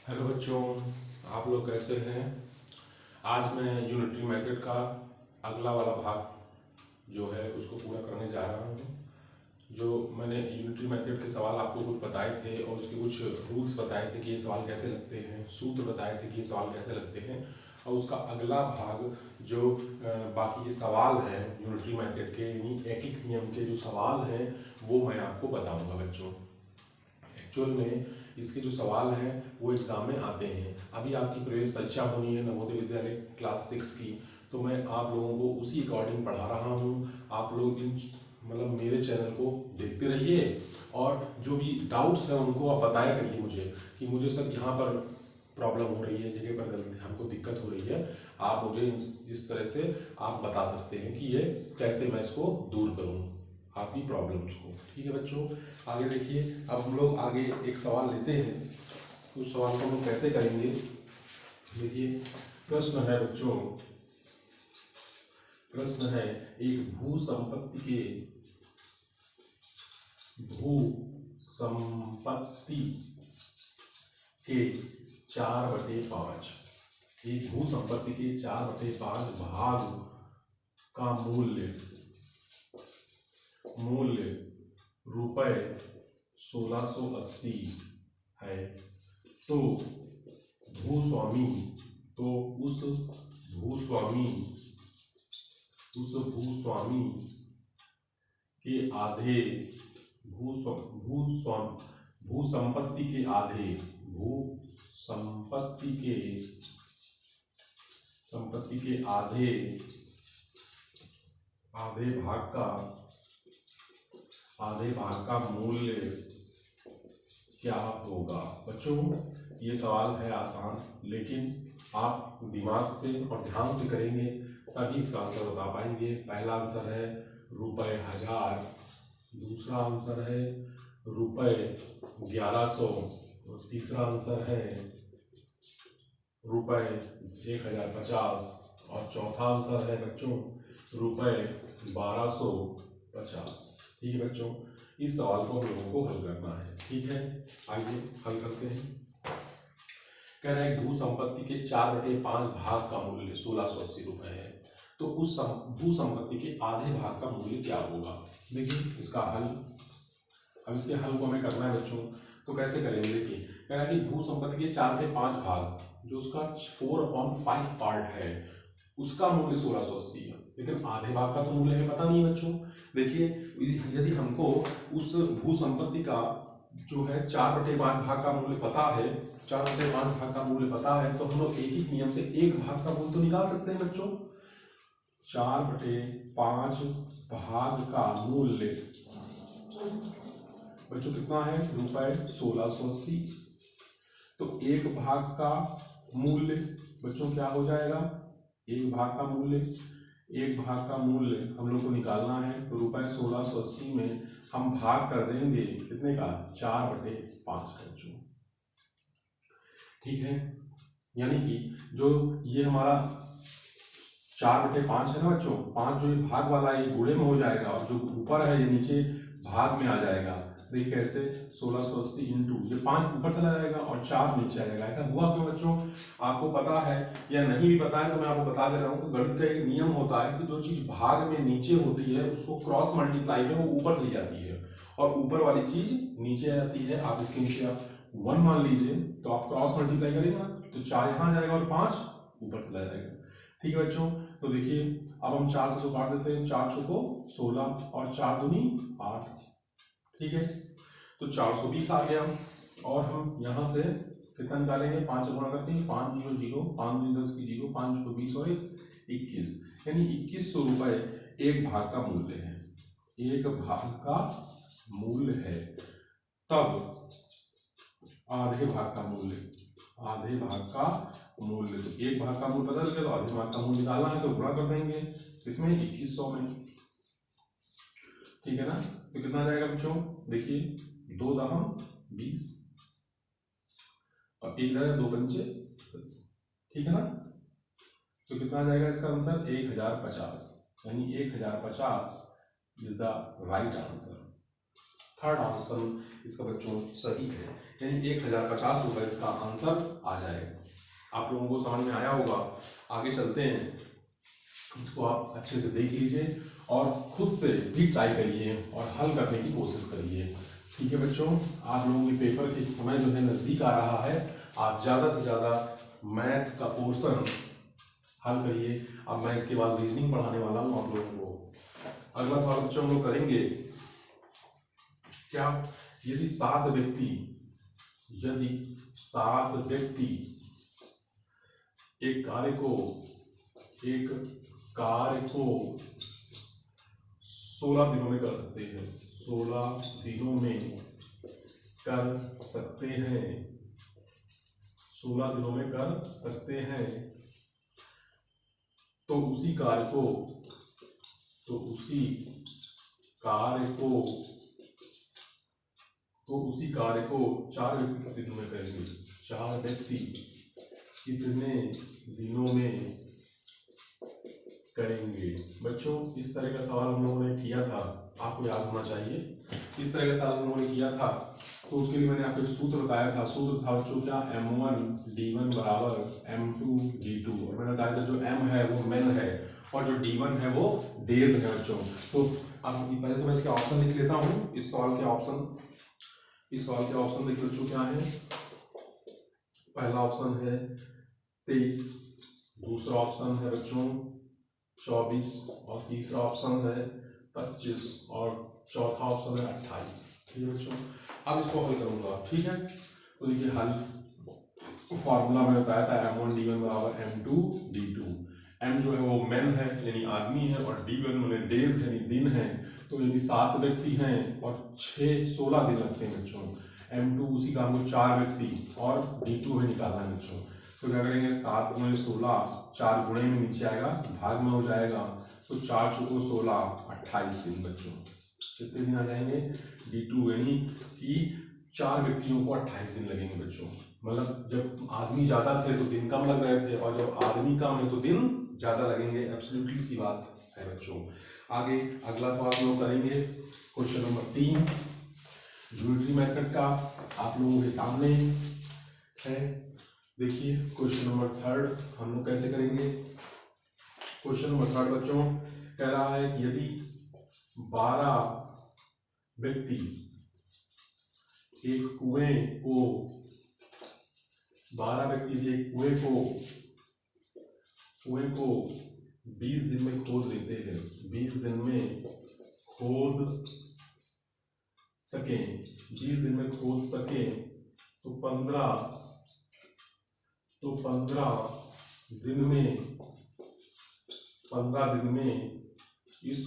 Hello बच्चों, आप लोग कैसे हैं। आज मैं यूनिटरी मेथड का अगला वाला भाग जो है उसको पूरा करने जा रहा हूँ। जो मैंने यूनिटरी मेथड के सवाल आपको कुछ बताए थे और उसके कुछ रूल्स बताए थे कि ये सवाल कैसे लगते हैं, सूत्र बताए थे कि ये सवाल कैसे लगते हैं, और उसका अगला भाग जो बाकी के सवाल हैं यूनिटरी मेथड के, यानी एकिक नियम के जो सवाल हैं वो मैं आपको बताऊँगा बच्चों। एक्चुअल में इसके जो सवाल हैं वो एग्ज़ाम में आते हैं। अभी आपकी प्रवेश परीक्षा होनी है नवोदय विद्यालय क्लास 6 की, तो मैं आप लोगों को उसी अकॉर्डिंग पढ़ा रहा हूँ। आप लोग इन मेरे चैनल को देखते रहिए और जो भी डाउट्स हैं उनको आप बताया करिए मुझे कि मुझे सर यहाँ पर प्रॉब्लम हो रही है, जगह पर गलती हमको दिक्कत हो रही है। आप मुझे इस तरह से आप बता सकते हैं कि ये कैसे मैं इसको दूर करूँ आपकी प्रॉब्लम्स को। ठीक है बच्चों, आगे देखिए। अब हम लोग आगे एक सवाल लेते हैं। उस सवाल को हम लोग कैसे करेंगे, देखिए। प्रश्न है बच्चों, प्रश्न है एक भू संपत्ति के 4/5, एक भू संपत्ति के 4/5 भाग का मूल्य रुपए 1680 है। तो भूस्वामी उस भूस्वामी के आधे भू संपत्ति के आधे भाग का मूल्य क्या होगा। बच्चों ये सवाल है आसान, लेकिन आप दिमाग से और ध्यान से करेंगे तभी इसका आंसर बता पाएंगे। पहला आंसर है ₹1000, दूसरा आंसर है ₹1100, और तीसरा आंसर है ₹1050, और चौथा आंसर है बच्चों ₹1250। ठीक है बच्चों, इस सवाल को हम लोगों को हल करना है। ठीक है, आइए हल करते हैं। कह रहा है भू संपत्ति के 4/5 भाग का मूल्य 1680 रुपए है, तो उस भू संपत्ति के आधे भाग का मूल्य क्या होगा। देखिए इसका हल, अब इसके हल को हमें करना है बच्चों। तो कैसे करेंगे, देखिए कह रहा है कि भू संपत्ति के 4/5 भाग, जो उसका 4/5 पार्ट है, उसका मूल्य 1680 है, लेकिन आधे भाग का तो मूल्य हमें पता नहीं है बच्चों। देखिए यदि हमको उस भू संपत्ति का जो है 4/5 भाग का मूल्य पता है, 4/5 भाग का मूल्य पता है, तो हम लोग एक ही नियम से एक भाग का मूल्य तो निकाल सकते हैं बच्चों। 4/5 भाग का मूल्य बच्चों कितना है, ₹1680। तो एक भाग का मूल्य बच्चों क्या हो जाएगा, एक भाग का मूल्य हम लोग को निकालना है। तो ₹1680 में हम भाग कर देंगे कितने का, 4/5 का बच्चों। ठीक है, यानी कि जो ये हमारा 4/5 है ना बच्चों, 5 जो ये भाग वाला है ये गुणे में हो जाएगा, और जो ऊपर है ये नीचे भाग में आ जाएगा। देखिए कैसे, 1680 इंटू ये 5 ऊपर चला जाएगा और 4 नीचे आ जाएगा। ऐसा हुआ क्यों बच्चों, आपको पता है या नहीं भी पता है तो मैं आपको बता दे रहा हूँ कि गणित का एक नियम होता है कि जो चीज भाग में नीचे होती है उसको क्रॉस मल्टीप्लाई में वो ऊपर चली जाती है, और ऊपर वाली चीज नीचे आ जाती है। आप इसके नीचे आप 1 मान लीजिए, तो आप क्रॉस मल्टीप्लाई करेंगे तो 4 यहाँ आ जाएगा और 5 ऊपर चला जाएगा। ठीक है बच्चों, तो देखिए अब हम 4 से काट देते हैं, 4 चौको 16 और 4 दूनी 8। ठीक है, तो 420 आ गया, और हम यहाँ से कितना निकालेंगे, 5 से गुणा करते हैं, 5 0 0, 5 दूनी 10 की 0, 5 को 20 और 21, यानी 2100 रुपये एक भाग का मूल्य है, एक भाग का मूल्य है। तब आधे भाग का मूल्य, तो एक भाग का मूल्य पता लगे तो आधे भाग का मूल्य निकालना है, तो गुणा कर देंगे इसमें 2100 में। ठीक है ना, तो कितना आ जाएगा बच्चों, देखिए 2 दहम 20 और 1 दहम 2 पंचे 10। ठीक है ना, तो कितना आ जाएगा इसका आंसर, 1050, यानी 1050 is the right answer. Third option इसका बच्चों सही है, यानी 1050 रुपये इसका आंसर आ जाएगा। आप लोगों को समझ में आया होगा। आगे चलते हैं, इसको आप अच्छे से देख लीजिए और खुद से भी ट्राई करिए और हल करने की कोशिश करिए। ठीक है बच्चों, आप लोगों के पेपर के समय जो है नज़दीक आ रहा है, आप ज़्यादा से ज़्यादा मैथ का पोर्शन हल करिए। अब मैं इसके बाद रीजनिंग पढ़ाने वाला हूँ आप लोगों को। अगला सवाल बच्चों हम लोग करेंगे, क्या यदि सात व्यक्ति एक कार्य को 16 दिनों में कर सकते हैं, 16 दिनों में कर सकते हैं, 16 दिनों में कर सकते हैं, तो उसी कार्य को 4 व्यक्ति कितने दिनों में करेंगे, 4 व्यक्ति कितने दिनों में करेंगे। बच्चों इस तरह का सवाल हम लोगों ने किया था, आपको याद होना चाहिए। इस तरह का सवाल हम लोगों ने किया था, तो उसके लिए मैंने आपको एक सूत्र बताया था। सूत्र था बच्चों क्या, M1 D1 बराबर M2 D2, और मैंने बताया था जो M है वो मेन है और जो D1 है वो डेज है बच्चों। तो अब पहले तो मैं इसके ऑप्शन लिख लेता हूँ। इस सवाल के ऑप्शन देखिए बच्चों क्या है। पहला ऑप्शन है 23, दूसरा ऑप्शन है बच्चों 24, और तीसरा ऑप्शन है 25, और चौथा ऑप्शन है 28। ठीक है बच्चों, अब इसको हल करूंगा। ठीक है, तो देखिए हल फॉर्मूला मैंने बताया था M1 D1 बराबर M2 D2। M जो है वो मैन है यानी आदमी है, और D1 मैंने डेज यानी दिन है। तो यदि 7 व्यक्ति हैं और 16 दिन लगते हैं बच्चों, M2 उसी काम को 4 व्यक्ति और D2 है निकालना है बच्चों। तो क्या करेंगे, 7 गुणे 16, 4 गुणे में नीचे आएगा, भाग में हो जाएगा, तो 4 चौको 16, 28 दिन बच्चों। कितने दिन आ जाएंगे, D2 यानी कि 4 व्यक्तियों को 28 दिन लगेंगे बच्चों। मतलब जब आदमी ज़्यादा थे तो दिन कम लग रहे थे, और जब आदमी कम है तो दिन ज़्यादा लगेंगे। एब्सोल्युटली सी बात है बच्चों। आगे अगला सवाल हम लोग करेंगे, क्वेश्चन नंबर 3 ज्योमेट्री मेथड का आप लोगों के सामने है। देखिए क्वेश्चन नंबर 3 हम लोग कैसे करेंगे। क्वेश्चन नंबर 3 बच्चों कह रहा है कि यदि 12 व्यक्ति एक कुएं को 20 दिन में खोद लेते हैं, 20 दिन में खोद सकें, तो 15 दिन में इस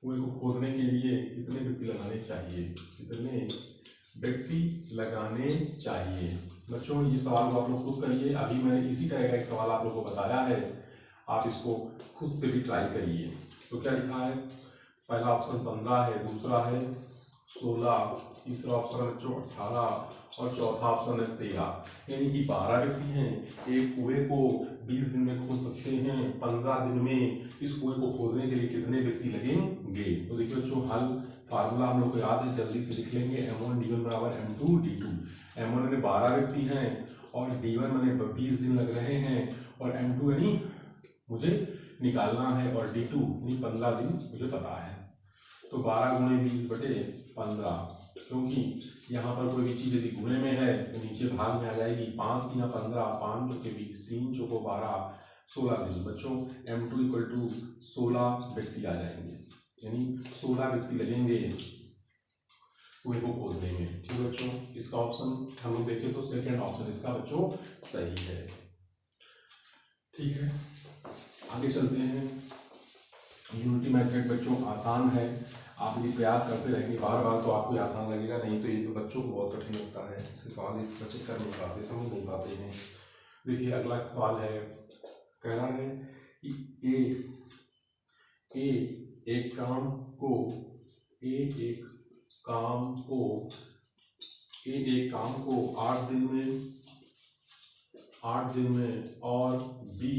कुएं को खोदने के लिए कितने व्यक्ति लगाने चाहिए। बच्चों ये सवाल को आप लोग खुद करिए। अभी मैंने इसी तरह का एक सवाल आप लोगों को बताया है, आप इसको खुद से भी ट्राई करिए। तो क्या लिखा है, पहला ऑप्शन 15 है, दूसरा है 16, तीसरा ऑप्शन है बच्चों 18, और चौथा ऑप्शन है 13। यानी कि 12 व्यक्ति हैं, एक कुएं को 20 दिन में खोद सकते हैं, 15 दिन में इस कुएं को खोदने के लिए कितने व्यक्ति लगेंगे। तो देखिए बच्चों हल फार्मूला हम लोग को याद है, जल्दी से लिख लेंगे। M1 D1 बराबर M2 D2। M1 में 12 व्यक्ति हैं और D1 में 20 दिन लग रहे हैं, और M2 यानी मुझे निकालना है, और D2 यानी 15 दिन मुझे पता है। तो 12 गुणे 20/15, क्योंकि यहाँ पर कोई भी चीज़ यदि गुणे में है तो नीचे भाग में आ जाएगी। 5 × 15, 5 चौके 20, 3 चौको 12, 16 दिन बच्चों। M2 = 16 व्यक्ति आ जाएंगे, यानी 16 व्यक्ति लगेंगे कुएं को खोदने में। ठीक है बच्चों, इसका ऑप्शन हम लोग देखें तो सेकेंड ऑप्शन इसका बच्चों सही है। ठीक है, आगे चलते हैं। यूनिटी मेथड बच्चों आसान है, आप यदि प्रयास करते रहेंगे बार बार तो आपको आसान लगेगा, नहीं तो ये तो बच्चों को बहुत कठिन लगता है। इसके सवाल बच्चे कर नहीं पाते, समझ नहीं पाते हैं। देखिए अगला सवाल है, कह रहा है कि एक काम को एक काम को 8 दिन में और बी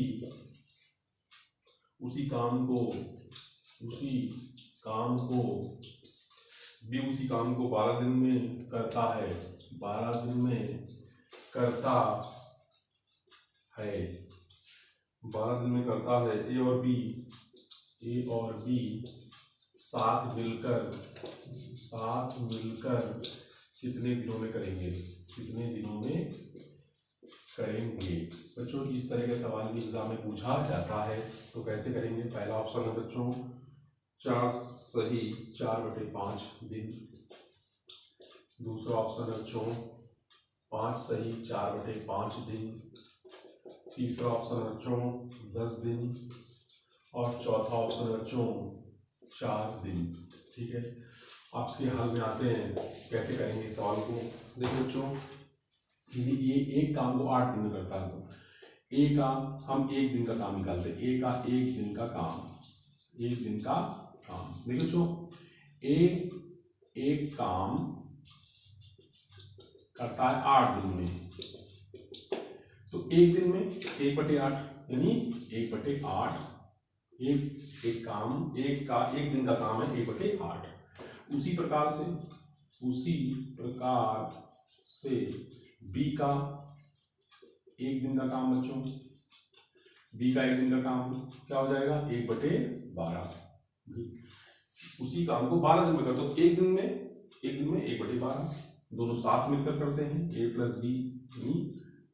उसी काम को 12 दिन में करता है। 12 दिन में करता है। ए और बी साथ मिलकर कितने दिनों में करेंगे? बच्चों इस तरह के सवाल भी एग्जाम में पूछा जाता है, तो कैसे करेंगे? पहला ऑप्शन है बच्चों 4 सही 4/5 दिन। दूसरा ऑप्शन है बच्चों 5 सही 4/5 दिन। तीसरा ऑप्शन है बच्चों 10 दिन और चौथा ऑप्शन है बच्चों 4 दिन। ठीक है, आप इसके हल में आते हैं, कैसे करेंगे इस सवाल को? देखिए बच्चों, यदि ये एक काम को 8 दिन में करता है तो ए का हम 1 दिन का काम निकालते हैं। ए का 1 दिन का काम देखिए बच्चों, एक काम करता है 8 दिन में, तो 1 दिन में 1/8 यानी 1/8 एक दिन का काम है 1/8। उसी प्रकार से बी का 1 दिन का काम बच्चों, क्या हो जाएगा? 1/12। उसी काम को 12 दिन में करते हो, एक दिन में 1/12, दोनों साथ मिलकर करते हैं। ए प्लस बी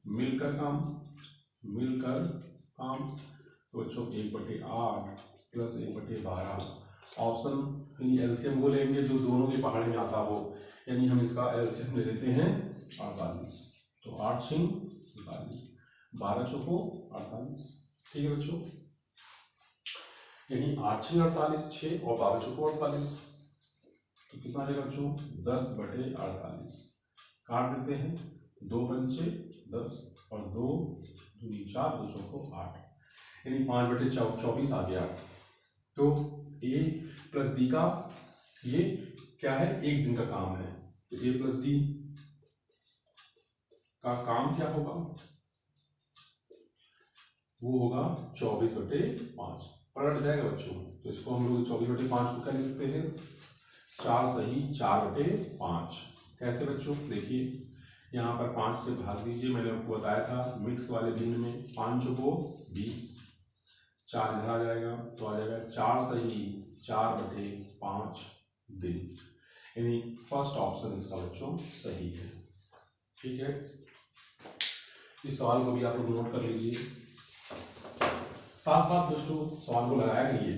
मिलकर काम, तो बच्चों 1/8 प्लस 1/12 ऑप्शन एलसीएम वो लेंगे जो दोनों के पहाड़ में आता हो, यानी हम इसका एलसीएम ले लेते हैं 48। तो 8 6 48, 12 चौको 48। ठीक है बच्चों, यानी 8 6 48, 6 और 12 चौको 48, तो कितना आएगा बच्चों? 10/48। काट देते हैं, 2 पंचे 10 और 2 दूनी 4, 2 चौको 8, यानी 5/24 आ गया। तो ए प्लस बी का ये क्या है? 1 दिन का काम है, तो ए प्लस बी का काम क्या होगा? वो होगा 24/5। पलट जाएगा बच्चों, तो इसको हम लोग 24/5 को क्या लिख सकते हैं? 4 सही 4/5। कैसे बच्चों? देखिए यहाँ पर 5 से भाग दीजिए, मैंने आपको बताया था मिक्स वाले दिन में 5 चौको 20, 4 इधर आ जाएगा, तो आ जाएगा 4 सही 4/5 दिन, यानी फर्स्ट ऑप्शन इसका बच्चों सही है। ठीक है, इस सवाल को भी आप लोग नोट कर लीजिए। साथ साथ दोस्तों सवाल को लगाया करिए,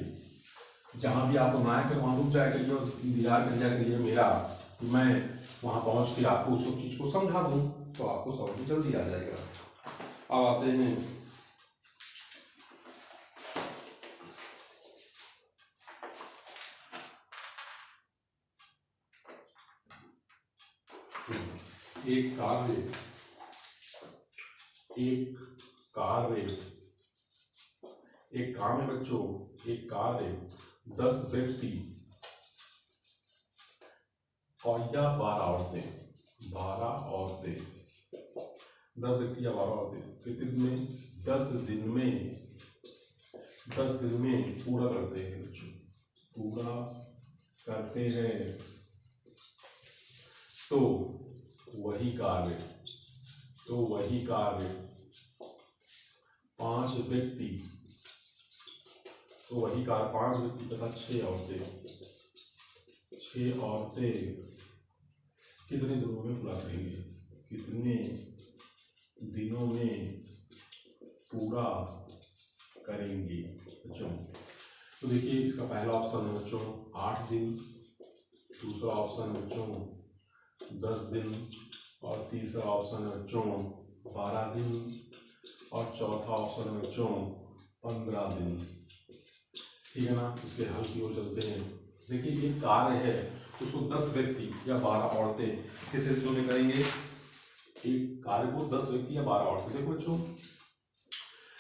जहाँ भी आपको ना आए फिर वहाँ रुक जाया करिए और इंतजार कर जाया करिए मेरा, मैं वहाँ पहुँच के आपको उस चीज़ को समझा दूँ, तो आपको समझ जल्दी आ जाएगा। अब आते हैं एक काम है बच्चों, एक कार्य 10 व्यक्ति और या 12 औरतें 10 व्यक्ति या 12 औरतें कितने दिन में? 10 दिन में पूरा करते हैं बच्चों, पूरा करते हैं, तो वही कार्य 5 व्यक्ति, तथा 6 औरतें कितने दिनों में पूरा करेंगे? कितने दिनों में पूरा करेंगे बच्चों? तो देखिए इसका पहला ऑप्शन है बच्चों 8 दिन, दूसरा ऑप्शन है बच्चों 10 दिन और तीसरा ऑप्शन है बच्चों 12 दिन और चौथा ऑप्शन है बच्चों 15 दिन। ठीक है ना, इसके हल की ओर चलते हैं। देखिए एक कार्य है, उसको 10 व्यक्ति या 12 औरतें कितने दिनों में करेंगे? एक कार्य को 10 व्यक्ति या 12 औरतें। देखो बच्चों,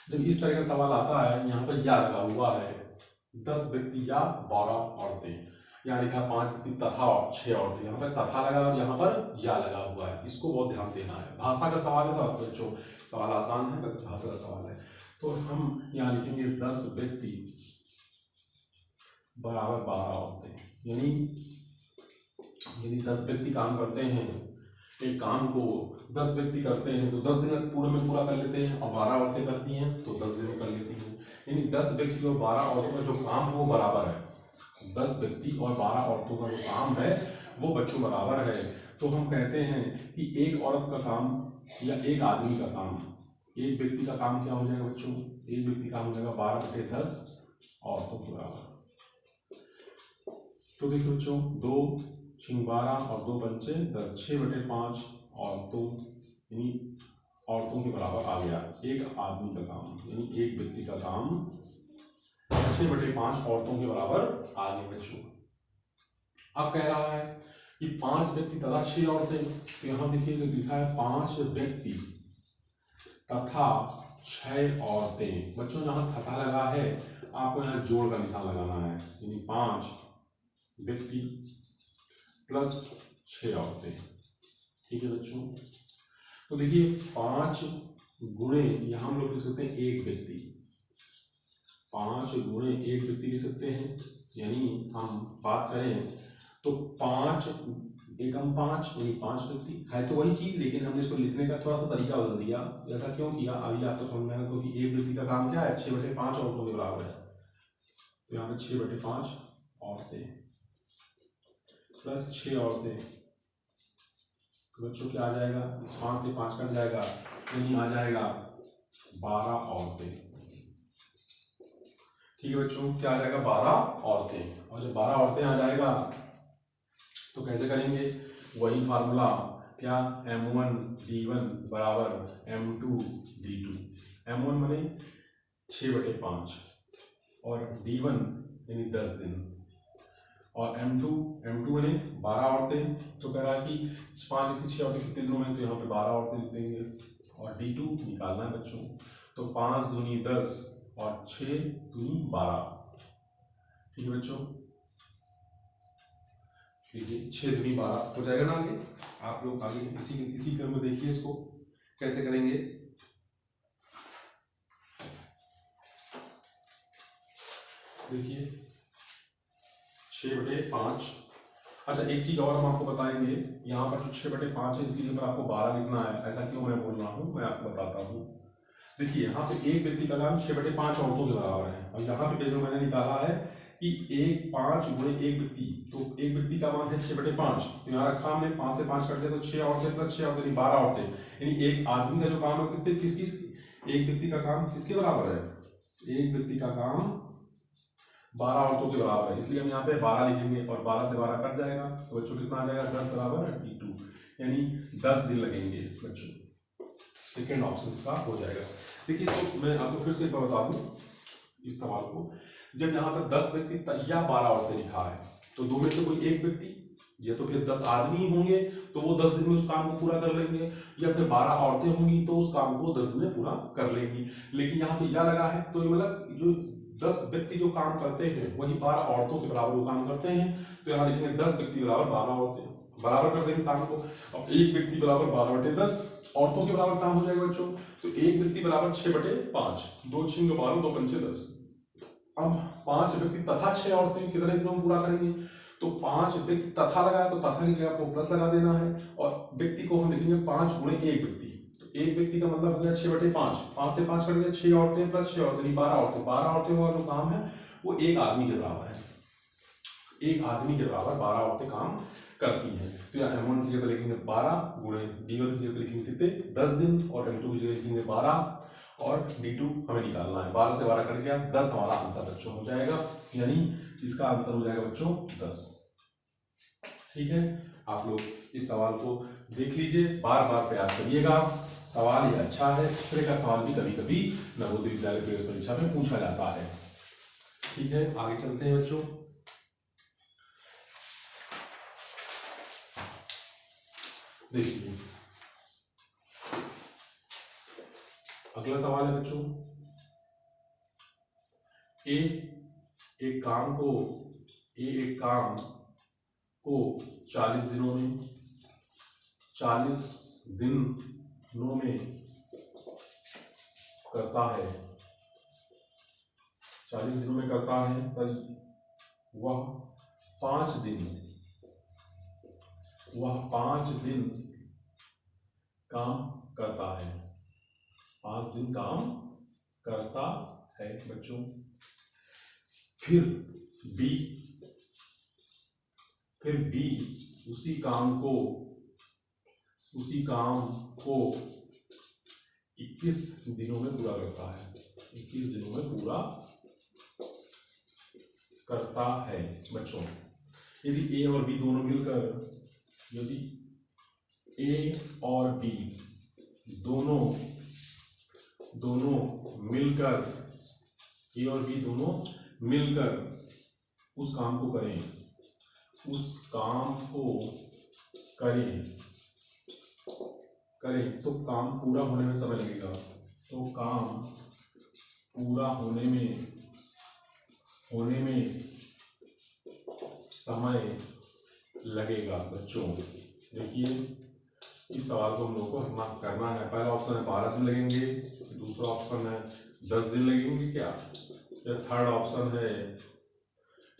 जब इस तरह का सवाल आता है, यहाँ पर या लगा हुआ है 10 व्यक्ति या 12 औरतें, यहाँ लिखा 5 व्यक्ति तथा 6 औरतें, यहाँ पर तथा लगा और यहाँ पर या लगा हुआ है, इसको बहुत ध्यान देना है। भाषा का सवाल है सब बच्चों, सवाल आसान है, भाषा का सवाल है। तो हम यहाँ लिखेंगे 10 व्यक्ति बराबर 12 औरतें, यानी 10 व्यक्ति काम करते हैं, एक काम को 10 व्यक्ति करते हैं तो 10 दिन पूरे में पूरा कर लेते हैं, और 12 औरतें करती हैं तो 10 दिन में कर लेती हैं। यानी 10 व्यक्ति और 12 औरतों का जो काम है वो बराबर है। 10 व्यक्ति और 12 औरतों का जो काम है वो बच्चों बराबर है। तो हम कहते हैं कि एक औरत का काम या एक आदमी का काम, एक व्यक्ति का काम क्या हो जाएगा बच्चों, एक व्यक्ति काम हो जाएगा 12/10 औरतों के बराबर। तो देखिए बच्चों, 2 6 12 और 2 पंचे 10, 6/5 औरतों, यानी औरतों के बराबर आ गया एक आदमी का काम, यानी एक व्यक्ति का काम 6/5 औरतों के बराबर आ गए बच्चों। अब कह रहा है कि 5 व्यक्ति तथा 6 औरतें, तो यहाँ देखिए लिखा है 5 व्यक्ति तथा 6 औरतें। बच्चों जहाँ तथा लगा है आपको यहाँ जोड़ का निशान लगाना है, यानी 5 व्यक्ति प्लस 6 औरतें। ठीक है बच्चों, तो देखिए 5 गुणे यहाँ हम लोग लिख सकते हैं एक व्यक्ति, 5 गुणे एक व्यक्ति लिख सकते हैं। यानी हम बात करें तो 5 एकम 5 यानी 5 व्यक्ति है तो वही चीज, लेकिन हमने इसको लिखने का थोड़ा सा तरीका बदल दिया। ऐसा क्यों किया अभी आपको समझ में आएगा, क्योंकि एक व्यक्ति का काम क्या है 6/5 औरतों के बराबर है। तो यहाँ पे 6/5 औरतें प्लस 6 औरतें, तो बच्चों क्या आ जाएगा, इस 5 से 5 कट जाएगा, यानी आ जाएगा 12 औरतें। ठीक है बच्चों, क्या आ जाएगा 12 औरतें। और जब 12 औरतें आ जाएगा तो कैसे करेंगे, वही फार्मूला, क्या M1 D1 बराबर M2 D2। M1 माने 6/5 और D1 यानी 10 दिन, और M2 माने 12 औरतें। तो कह रहा है कि 5 व्यक्ति 6 औरतें कितने दिनों में, तो यहाँ पे 12 औरतें लिख देंगे, और D2 निकालना है बच्चों। तो 5 दूनी 10 और 6 दूनी 12। ठीक है बच्चों, ठीक है 6 दूनी 12 हो जाएगा ना। आगे आप लोग आगे इसी क्रम में देखिए इसको कैसे करेंगे। देखिए 6/5। अच्छा एक चीज और हम आपको बताएंगे, यहाँ पर जो 6/5 है इसके लिए पर आपको 12 लिखना है। ऐसा क्यों मैं बोल रहा हूँ, मैं आपको बताता हूँ। देखिए यहाँ पे एक व्यक्ति का काम 6/5 औरतों के बराबर है, और यहाँ पे जो मैंने निकाला है कि 5 गुणे एक व्यक्ति, तो एक व्यक्ति का मान है 6/5, तो यहाँ रखा हमने 5 से 5 कट लिया, तो 6 औरतें प्लस 6 औरतें 12 औरतें, यानी एक आदमी का जो काम है कितने एक व्यक्ति का काम किसके बराबर है, एक व्यक्ति का काम 12 औरतों के बराबर है। इसलिए हम यहाँ पे 12 लिखेंगे, और 12 से 12 कट जाएगा, तो बच्चों कितना आ जाएगा 10 बराबर D2, यानी 10 दिन लगेंगे बच्चों। सेकेंड ऑप्शन इसका हो जाएगा। देखिए तो मैं आपको फिर से एक बार बता दूं इस सवाल को, जब यहाँ पर 10 व्यक्ति या 12 औरतें लिखा है तो दो में से कोई एक व्यक्ति या तो फिर 10 आदमी होंगे तो वो 10 दिन में उस काम को पूरा कर लेंगे, या फिर 12 औरतें होंगी तो उस काम को 10 दिन में पूरा कर लेंगी। लेकिन यहाँ पे या लगा है तो मतलब जो 10 व्यक्ति जो काम करते हैं वही 12 औरतों के बराबर वो काम करते हैं। तो यहाँ लिखेंगे 10 व्यक्ति बराबर 12 औरतें, बराबर कर देंगे काम को। अब एक व्यक्ति बराबर 12/10 औरतों के बराबर काम हो जाएगा बच्चों। तो एक व्यक्ति बराबर 6/5, 2 6 12 2 पंचे 10। अब 5 व्यक्ति तथा 6 औरतें कितने दिनों में पूरा करेंगे, तो 5 व्यक्ति तथा लगाया तो तथा की जगह आपको प्लस लगा देना है, और व्यक्ति को हम लिखेंगे 5 गुणे एक व्यक्ति। तो एक व्यक्ति का मतलब हो गया 6/5, 5 से 5 कट गया, 6 औरतें प्लस 6 औरतें 12 औरतें। 12 औरतें का जो काम है वो एक आदमी के बराबर है, एक आदमी के बराबर 12 औरतें काम करती हैं। तो यहाँ M1 की जगह लिखेंगे 12 गुणे D1 की जगह लिखेंगे कितने 10 दिन, और M2 की जगह लिखेंगे 12, और D2 हमें निकालना है। 12 से 12 कट गया, 10 हमारा आंसर बच्चों हो जाएगा, यानी इसका आंसर हो जाएगा बच्चों 10। ठीक है, आप लोग इस सवाल को देख लीजिए, बार बार प्रयास करिएगा। सवाल ये अच्छा है, इस तरह का सवाल भी कभी कभी नवोदय विद्यालय प्रवेश परीक्षा में पूछा जाता है। ठीक है, आगे चलते हैं बच्चों। देखिए अगला सवाल है बच्चों, एक काम को 40 दिनों में 40 दिनों में करता है, 40 दिनों में करता है, पर वह 5 दिन काम करता है, 5 दिन काम करता है बच्चों। फिर बी उसी काम को 21 दिनों में पूरा करता है, 21 दिनों में पूरा करता है बच्चों। यदि ए और बी दोनों मिलकर, यदि ए और बी दोनों मिलकर, ए और बी दोनों मिलकर उस काम को करें तो काम पूरा होने में समय लगेगा, तो काम पूरा होने में समय लगेगा बच्चों। देखिए इस सवाल को हम लोगों को हल करना है। पहला ऑप्शन है 12 दिन लगेंगे, दूसरा ऑप्शन है 10 दिन लगेंगे क्या, या थर्ड ऑप्शन है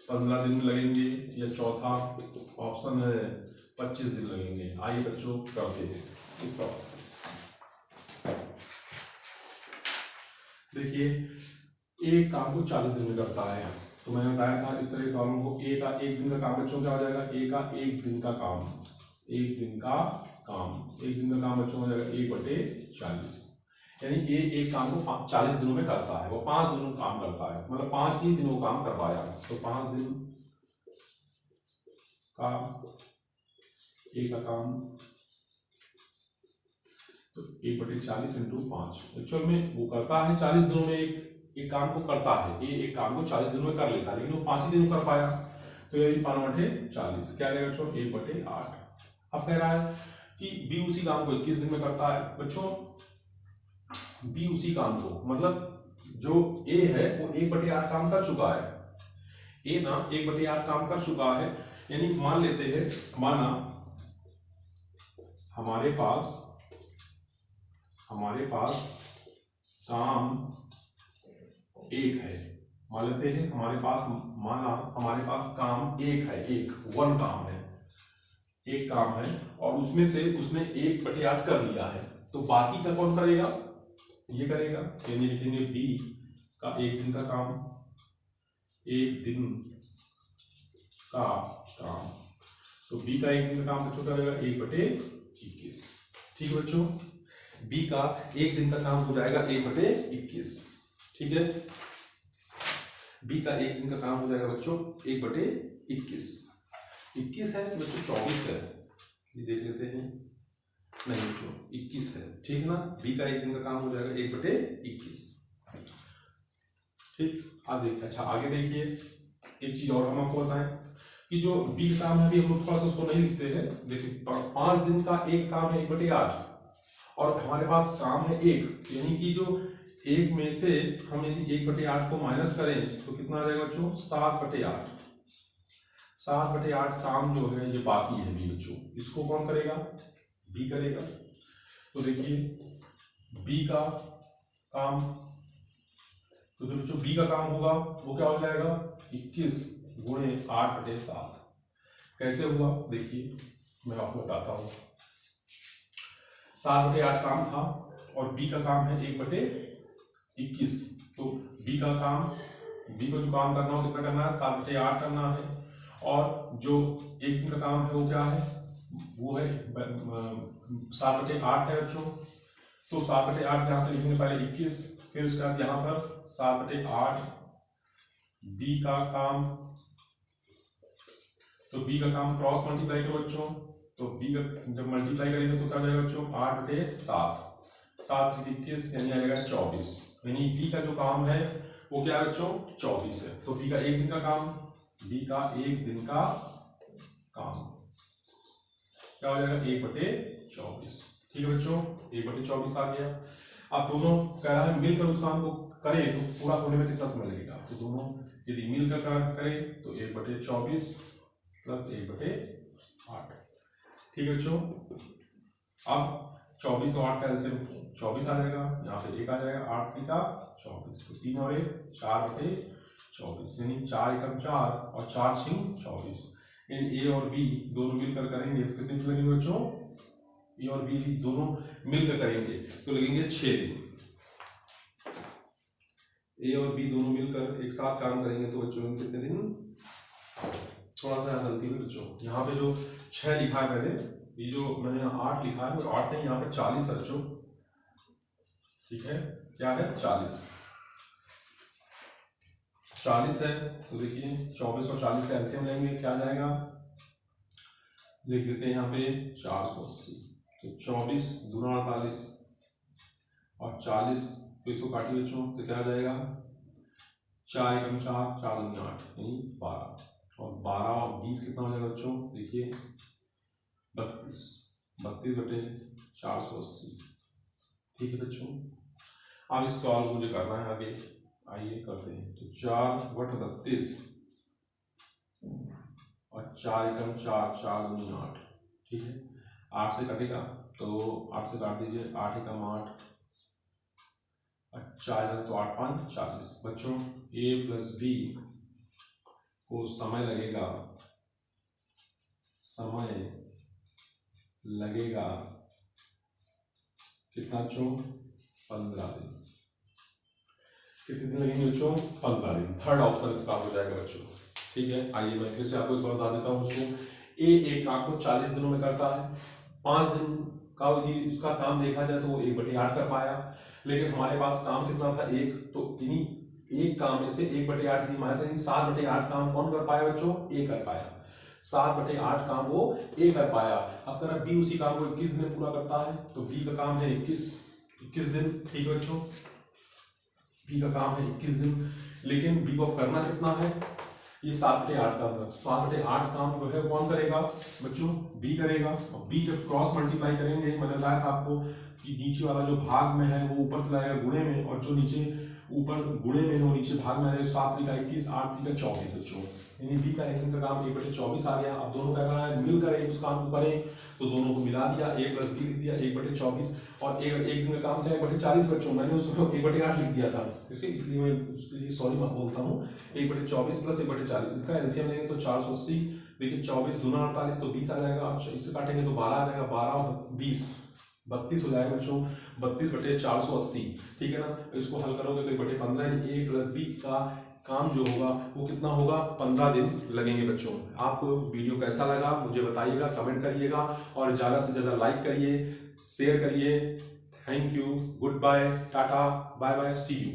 15 दिन लगेंगे, या चौथा ऑप्शन है 25 दिन लगेंगे। आइए बच्चों करते हैं इस सवाल। देखिए एक काम को 40 दिन में करता है, तो मैंने बताया था इस तरह के सवालों को ए का 1 दिन का काम बच्चों क्या हो जाएगा, ए का 1 दिन का काम, 1 दिन का काम बच्चों हो जाएगा 1/40, यानी ये एक काम को 40 दिनों में करता है, वो 5 दिनों काम करता है, मतलब 5 ही दिनों काम करवाया, तो 5 दिन का ए का काम, तो 1/40 × 5। एक्चुअल में वो करता है 40 दिनों में एक काम को करता है, ये एक काम को 40 दिनों में कर लेता है, लेकिन वो 5 ही दिनों कर पाया, तो यही 5/40 क्या रहेगा बच्चों 1/8। अब कह रहा है कि बी उसी काम को 21 दिन में करता है बच्चों। बी उसी काम को, मतलब जो ए है वो 1/8 काम कर चुका है, ए ना 1/8 काम कर चुका है, यानी मान लेते हैं, माना हमारे पास काम 1 है, मान लेते हैं हमारे पास काम 1 है, 1 काम है, 1 काम है, और उसमें से उसने 1/8 कर लिया है, तो बाकी का कौन करेगा, ये करेगा, यानी लिखेंगे बी का 1 दिन का काम, 1 दिन का काम, तो बी का 1 दिन का काम बच्चों क्या रहेगा 1/21। ठीक है बच्चों, बी का 1 दिन का काम हो जाएगा 1/21। ठीक है, बी का 1 दिन का काम हो जाएगा बच्चों 1/21। 21 है बच्चों 24 है, ये देख लेते हैं, नहीं बच्चों 21 है, ठीक है ना। बी का 1 दिन का काम हो जाएगा 1/21। ठीक, अच्छा आगे देखिए, एक चीज और हम आपको बताएं कि जो बी का काम है अभी हम लोग थोड़ा सा उसको नहीं लिखते हैं। देखिए 5 दिन का एक काम है 1/8, और हमारे पास काम है 1, यानी कि जो 1 में से हम यदि 1/8 को माइनस करें तो कितना आ जाएगा बच्चों 7/8। 7/8 काम जो है ये बाकी है बी बच्चों, इसको कौन करेगा, बी करेगा। तो देखिए बी का काम, तो जो बच्चों बी का काम होगा वो क्या हो जाएगा 21 × 8/7। कैसे हुआ देखिए मैं आपको बताता हूँ। 7/8 काम था और बी का काम है 1/21, तो बी का काम, बी को जो काम करना हो कितना करना है 7/8 करना है, और जो 1 दिन का काम है वो क्या है, वो है 7/8 है बच्चों। तो 7/8 यहाँ पे लिखेंगे पहले 21, फिर उसके बाद यहाँ पर 7/8 बी का काम, तो बी का काम क्रॉस मल्टीप्लाई करो बच्चों, तो बी का जब मल्टीप्लाई करेंगे तो क्या जाएगा बच्चों 8/7, 7/21 यानी आएगा 24, यानी बी का जो काम है वो क्या है बच्चों 24 है। तो बी का 1 दिन का काम, बी का 1 दिन का काम क्या हो जाएगा 1/24। ठीक है बच्चों, 1/24 आ गया। अब दोनों कह रहा है मिलकर उस काम को करें तो पूरा होने में कितना समय लगेगा, तो दोनों यदि मिलकर काम करें तो 1/24 प्लस 1/8। ठीक है बच्चों, अब 24 और 8 का एलसीएम 24 आ जाएगा, यहाँ पे 1 आ जाएगा, 8 3 का 24, तो 3 और 1 4/24, यानी 4 एकम 4 और 4 छिंग 24। इन ए और बी दोनों मिलकर करेंगे तो कितने दिन लगेंगे बच्चों? ए और बी दोनों मिलकर करेंगे तो लगेंगे 6 दिन। ए और बी दोनों मिलकर एक साथ काम करेंगे तो बच्चों कितने दिन? थोड़ा सा गलती है बच्चों, यहाँ पे जो 6 लिखा है मैंने, ये जो मैंने यहाँ 8 लिखा है, 8 नहीं, यहाँ पे 40 है बच्चों। ठीक है, क्या है? 40 है। तो देखिए 24 और 40 से एलसीएम लेंगे, क्या आ जाएगा? लिख देते हैं यहाँ पे 480। तो 24 दूना 48 और 40 तो इसको काटिए बच्चों, तो क्या आ जाएगा? 4 एकम 4 4 दूनी 8 यानी 12, और 12 और 20 कितना हो जाएगा बच्चों? देखिए 32 32/480। ठीक है बच्चों, अब इस सवाल मुझे करना है आगे, आइए करते हैं। तो 4/32 और 4 एकम 4 4 दूनी 8। ठीक है, 8 से कटेगा तो 8 से काट दीजिए, 8 एकम 8 और 4 तो 8 5 40। बच्चों ए प्लस बी को समय लगेगा कितना बच्चों? 15 दिन। कितने दिन लगेंगे बच्चों? 15 दिन। थर्ड ऑप्शन इसका हो जाएगा बच्चों। ठीक है, आइए मैं फिर से आपको एक बार बता देता हूँ। उसको एक काम को 40 दिनों में करता है, 5 दिन का यदि उसका काम देखा जाए तो वो 1/8 कर पाया, लेकिन हमारे पास काम कितना था? 1, तो इन्हीं एक काम में से 1/8 माइनस 7/8 काम कौन कर पाया बच्चों? ए कर पाया। 7/8 काम वो ए कर पाया। अब अगर बी उसी काम को 21 दिन में पूरा करता है तो बी का काम है 21 दिन। ठीक है बच्चों, बी का काम है 21 दिन, लेकिन बी को करना कितना है? ये 7/8 काम है। 7/8 काम जो है कौन करेगा बच्चों? बी करेगा। और बी जब क्रॉस मल्टीप्लाई करेंगे, मैंने बताया था आपको कि नीचे वाला जो भाग में है वो ऊपर से लाएगा गुणे में, और जो नीचे ऊपर गुणे में है वो नीचे भाग में आएगा। 7 3 का 21, 8 3 का 24 बच्चों, यानी बी का एक दिन का काम 1/24 आ गया। अब दोनों क्या कर रहा है? मिलकर उस काम को करें, तो दोनों को मिला दिया, a प्लस बी लिख दिया 1/24, और एक दिन का काम क्या है? 1/40 बच्चों, मैंने उसको 1/8 लिख दिया था, इसलिए मैं उसके लिए सॉरी मैं बोलता हूँ। 1/24 प्लस 1/40, इसका एलसीएम लेंगे तो 480। देखिए 24 दूना 48 तो 20 आ जाएगा, इससे काटेंगे तो 12 आ जाएगा, 12 और 20 32 हो जाएगा बच्चों, 32/480। ठीक है ना, इसको हल करोगे तो 1/15 यानी ए प्लस बी का काम जो होगा वो कितना होगा? 15 दिन लगेंगे बच्चों। आपको वीडियो कैसा लगा मुझे बताइएगा, कमेंट करिएगा, और ज़्यादा से ज़्यादा लाइक करिए, शेयर करिए। Thank you, goodbye, tata, bye bye, see you.